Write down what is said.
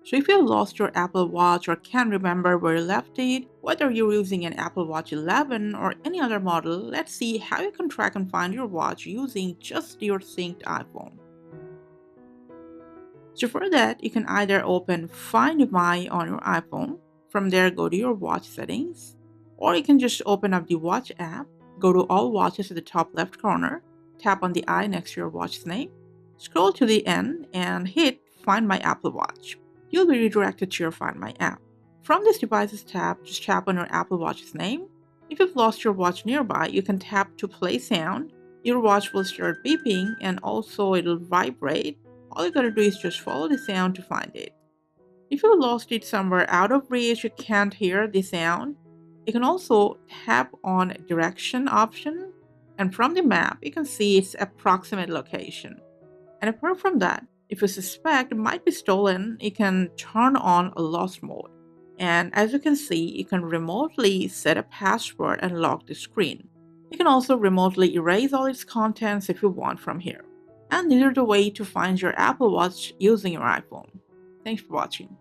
So if you lost your Apple Watch or can't remember where you left it, whether you're using an Apple Watch 11 or any other model, let's see how you can track and find your watch using just your synced iPhone. So for that, you can either open Find My on your iPhone. From there, go to your watch settings, or you can just open up the watch app, go to all watches at the top left corner, tap on the eye next to your watch's name, scroll to the end, and hit Find My Apple Watch. You'll be redirected to your Find My app. From this Devices tab, just tap on your Apple Watch's name. If you've lost your watch nearby, you can tap to play sound. Your watch will start beeping and also it'll vibrate. All you gotta do is just follow the sound to find it. If you lost it somewhere out of reach, you can't hear the sound, you can also tap on direction option, and from the map you can see its approximate location. And apart from that, if you suspect it might be stolen, you can turn on a lost mode. And as you can see, you can remotely set a password and lock the screen. You can also remotely erase all its contents if you want from here. And these are the way to find your Apple Watch using your iPhone. Thanks for watching.